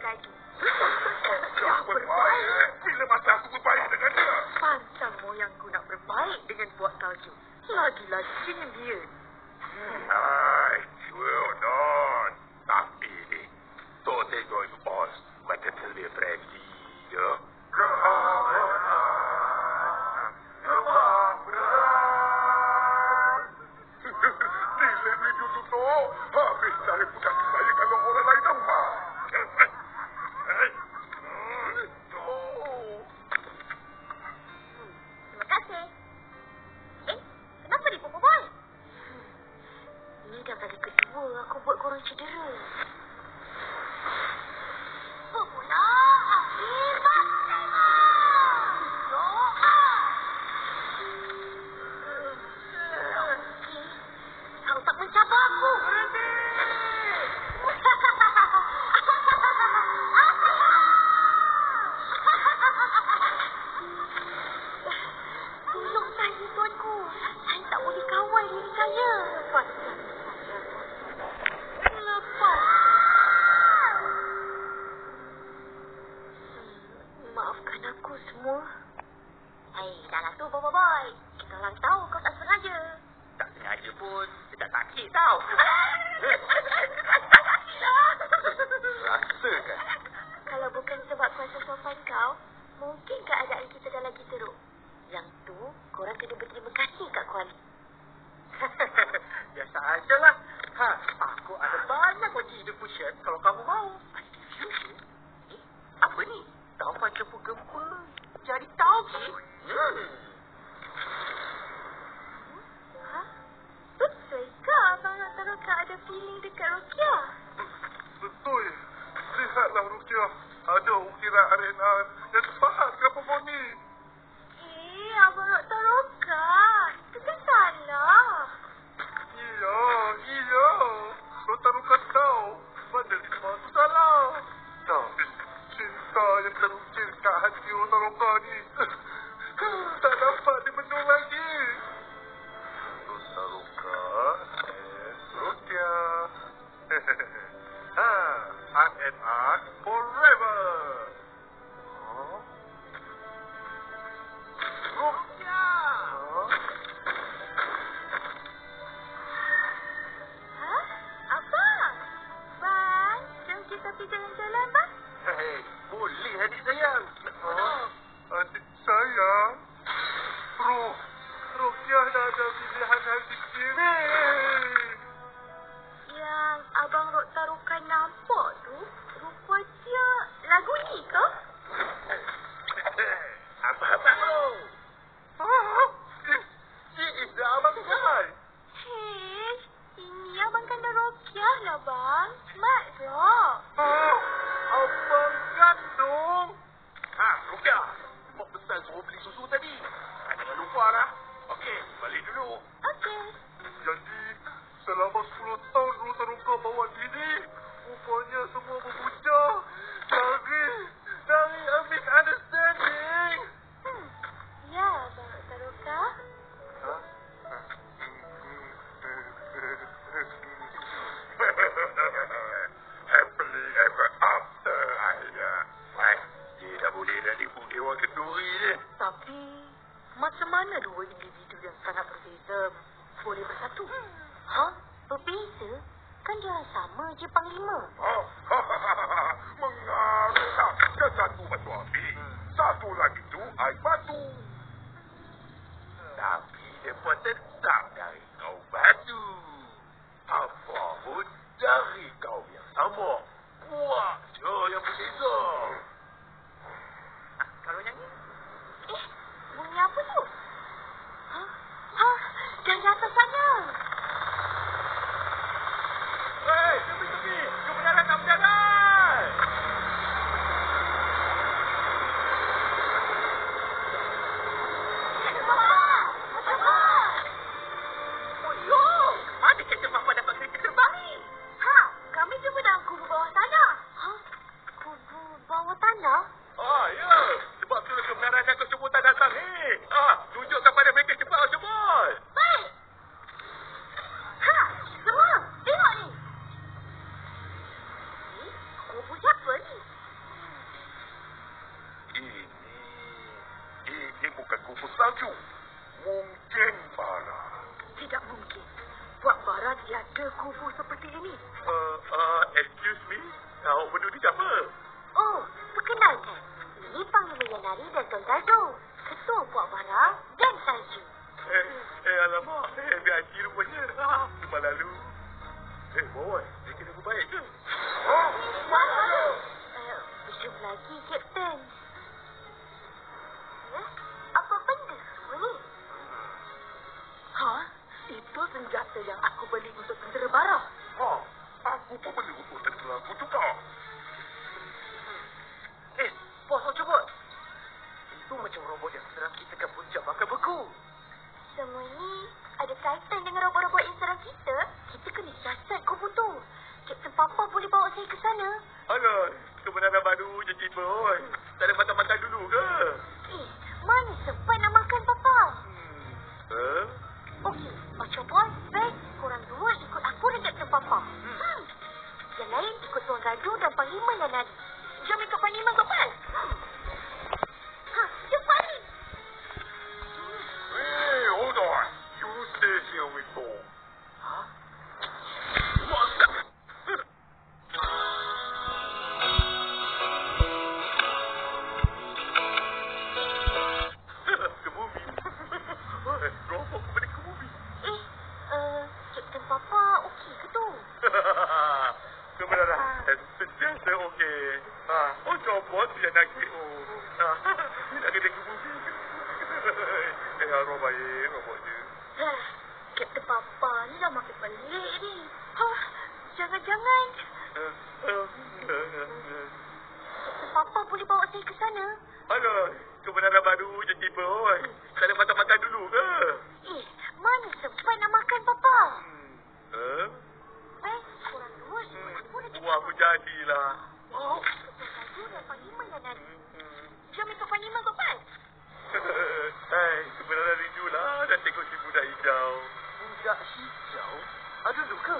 lagi. Yang berbaik. Bila masa aku berbaik dengan dia? Pantang moyangku nak berbaik dengan buat salju. Lagilah dia. Hai, well done. Tapi ni, Tok tengok itu bos. Macam terlalu friendly je. Nilai video tu, Tok. Habis cari reputasi saya kalau orang lain nampak. Terima kasih. Kenapa dia berbual? Ini dah kali kedua aku buat korang cedera. Apa pula? Hebat memang! Doa! Kau tak mencabar aku. Tolong saya, tuanku. Saya tak boleh kawal diri saya. Lepas. Maafkan aku semua. Dah lah tu, boy. Kita orang tahu kau tak sengaja. Tak sengaja pun, sedap sakit tau. Rasa kan? Kalau bukan sebab kuasa sopan kau, mungkin keadaan kita dah lagi teruk. Yang tu, korang kena berterima kasih kat Kuali. Biasa ajalah. Aku ada banyak kunci diffusion kalau kamu mau. Diffusion? Apa ni? Taufan cepu gempa. Jadi tauji? Betul ke Abang nak taruh ada feeling dekat Rokia? Betul. Lihatlah Rukiah. Ada ukiran arena yang tepat ke pokok ni. Abang nak taruh itu kan salah. Iya. Rota Ruka tahu. Mana lima tu salah. Tapi cinta yang terucil kat hati Rota Ruka ni. Tak dapat dibendung lagi. Rota Ruka Rukiah. R&R forever. Abang? Bang, jom kita pergi jalan-jalan, bang. Boleh adik sayang. Adik sayang. Rukiah dah ada pilihan hati kiri. Yang Abang Rok taruhkan nampak tu, rupa dia lagu ni ke? Abang tu. Is dah abang kan? Ini Abang kandang Rokiah lah, bang. Mat Rok. Abang kandung. Rukiah. Mak pesan suruh beli susu tadi. Jangan lupa lah. Okey, balik dulu. Okey. Jadi, selama 10 tahun Rota Ruka bawa diri, rupanya semua berbuncah dari a misunderstanding. Ya, Abang Rok Taruka. Happily ever after, ayah. Dia dah boleh dah tipu dewa kenduri ni. Tapi, macam mana dua individu yang sangat berbeza boleh bersatu? Berbeza? Kan dia sama je Panglima. Mengarut tak? Kan satu batu api. Satu lagi tu air batu. Tapi dia pun tetap dari kau batu. Apa pun dari kau yang sama. Kuat je yang berbeza. Kalau yang ni? Bunyi apa tu? Dari atas sana. Tepi. Jom berjalan, nak berjalan. Mana kereta Papa dapat kereta terbang ni? Kami jumpa dalam kubur bawah tanah. Kubur bawah tanah? Ya. Sebab tu kebenaran yang kau sebut tak datang ni. Tunjukkan pada mereka cepat sebut. Baik. Semua, tengok ni. Kubur siapa ni? kumpul salju. Mungkin Bara. Tidak mungkin. Puak Bara tiada kubu seperti ini. Excuse me. Awak berdua ni siapa? Oh, perkenalkan. Ini Panglima Yanari dan Tuan Gado. Ketua Puak Bara dan Salju. Alamak. VIP rupanya. Cuma lalu. Boy. Dia kena berbaik ke? Oh, Belum lagi, Kapten. Ya? Apa benda semua ni? Ha? Itu senjata yang aku beli untuk tentera Bara. aku pun beli untuk tentera aku juga. Bos, cuba. Itu macam robot yang serang kita ke puncak bakal beku. Semua ni ada kaitan dengan robot-robot yang serang kita? Kita kena siasat kubu tu. Kapten Papa boleh bawa saya ke sana. Alah, kebenaran baru je tiba, oi. Tak ada mata-mata dulu ke? Mana sempat nak makan, Papa? Okey, Macam Boy, Bek, korang dua ikut aku dan Kapten Papa. Yang lain ikut Tuan Gado dan Panglima Yanari. Jom ikut Panglima Gopal. Cepat ni. Hey, hold on. You stay here with Thor. Ke bumi. Robot kepada ke bumi. Kapten Papa okey ke tu? Kebenaran. Sentiasa okey. Robot dia nak ke. Dia nak kena ke bumi. Arwah baik robotnya. Kapten Papa ni dah makin pelik ni. Jangan-jangan. Kapten Papa boleh bawa saya ke sana? Alah, kebenaran baru je tiba, oi. Tak ada mata-mata dulu ke? Mana sempat nak makan, Papa? Korang dua ikut aku dan Buat aku jadilah. Tuan Gado dan Panglima Yanari. Jom ikut Panglima Gopal. Kebenaran rindulah dah tengok si budak hijau. Budak hijau? Ada luka?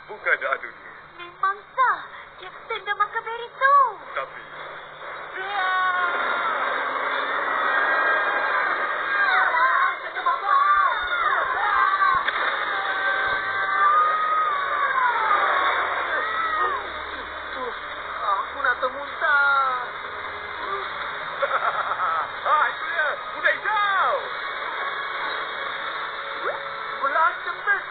Bukan dah ada ni. Memang sah. Kapten dah makan beri tu. Tapi Aku nak termuntah. itu dia. Budak hijau. Belah cepat.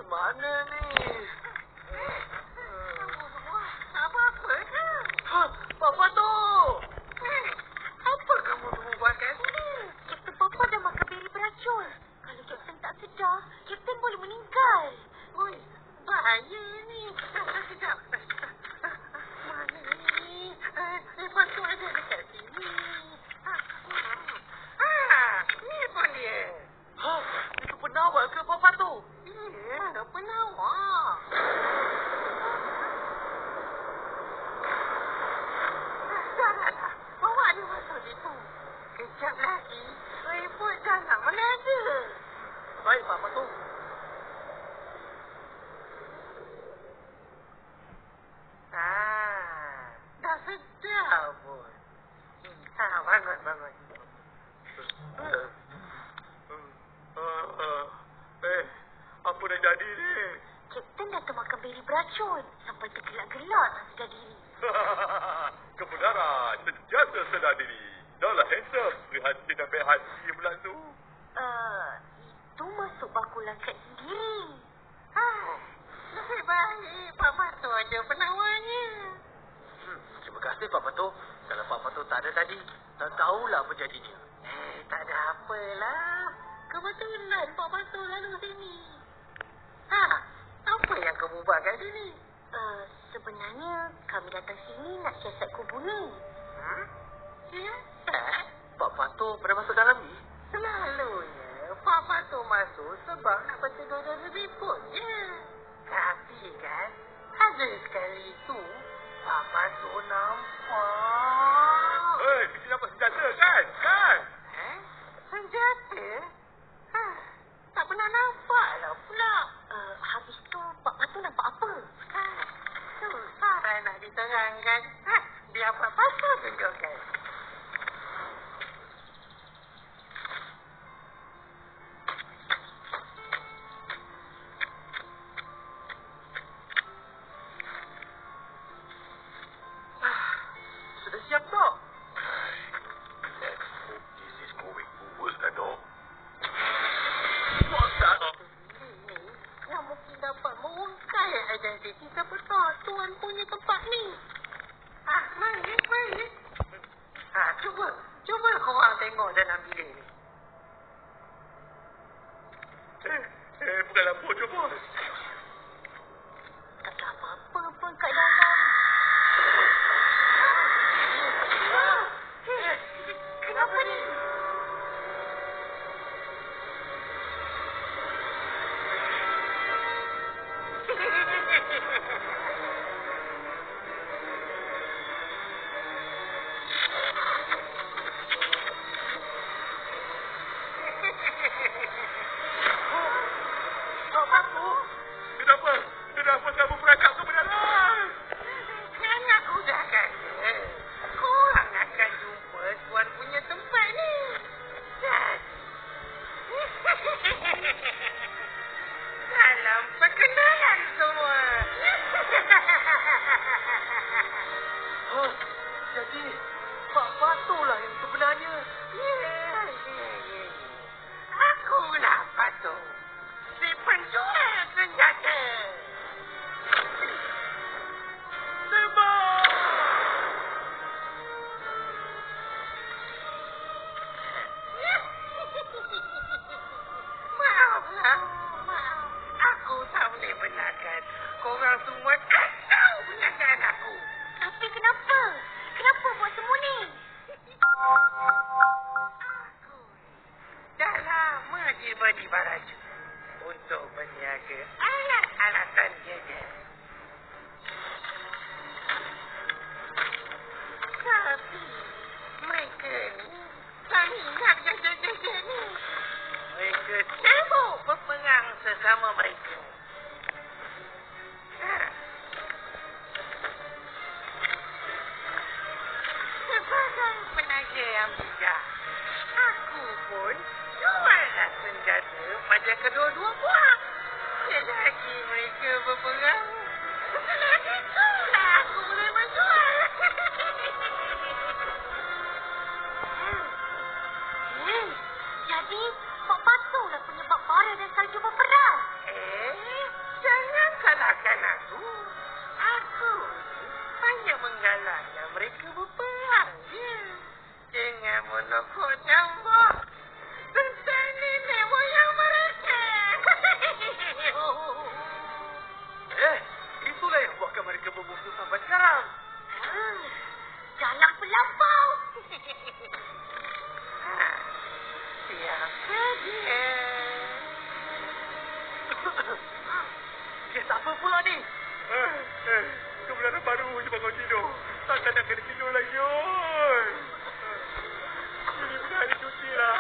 mana ni? Apa-apa ke? Ha, Papa tu! Apa kamu semua buat kat sini? Kapten Papa dah makan beri beracun. Kalau Kapten tak sedar, Kapten boleh meninggal. Oi, bahaya ni. Sekejap. Mana ni? Patut ada dekat sini. Ni pun dia. Ha, itu penawar ke Papa tu? Ya, penawar. Janganlah. Bawa dia masuk situ. Kejap lagi, repot jangan menada. Baik, Papa tu. Dah sedar pun. Bangun. Apa dah jadi ni? Kapten dah termakan beri beracun sampai tergelak-gelak tak sedar diri. Kebenaran, sentiasa sedar diri. Dahlah handsome, prihatin dan baik hati pula tu. Itu masuk bakulan Kat sendiri. Lebih baik Papa tu ada penawarnya. Terima kasih, Papa tu. Kalau Papa tu tak ada tadi, tak tahulah apa jadinya. Tak ada apalah. Kebetulan Papa tu lalu sini. Apa yang kamu buat kat sini? Sebenarnya kami datang sini nak siasat kubur ni. Siasat? Papa tu pernah masuk dalam ni? Selalunya Papa tu masuk sebab nak bertegur dan ribut je. Tapi kan, ada sekali tu Papa tu nampak. Hei, kita dapat senjata kan? Kan? Senjata? Tak pernah nampak lah pula. Habis tu Papa tu nampak apa? Susah nak diterangkan. Biar Papa tu tunjukkan. Sudah siap tak? Let's hope this is going to work, Dano. Yang mungkin dapat mengungkai identiti sebenar tuan punya tempat ni. Mari. Cuba korang tengok dalam bilik ni. Bukan lampu, cuba. Tak ada apa-apa pun kat dalam. Kenapa ni? Kenapa kamu berakap ke dalam? Kan aku dah kata, korang akan jumpa tuan punya tempat ni. Salam perkenalan semua. Jadi, Papa tu lah yang sebenarnya. Ya. Akulah Patu, si penjual senjata. Maaf. Aku tak boleh benarkan korang semua kacau perkataan aku. Tapi kenapa? Kenapa buat semua ni? Aku dah lama tiba di Baraja untuk berniaga alat-alatan jaga. Tapi mereka ni tak minat jaga-jaga ni. Mereka sibuk berperang sesama mereka. Sebagai penaga yang bijak, aku pun juallah senjata pada kedua-dua pihak. Selagi mereka berperang, selagi itulah aku boleh menjual. Jadi Pak Patu lah penyebab Bara dan Salju berperang. Apa pula ni? Kebenaran baru je bangun tidur. Takkan nak kena tidur lagi, oi. Ini bukan hari cuti lah.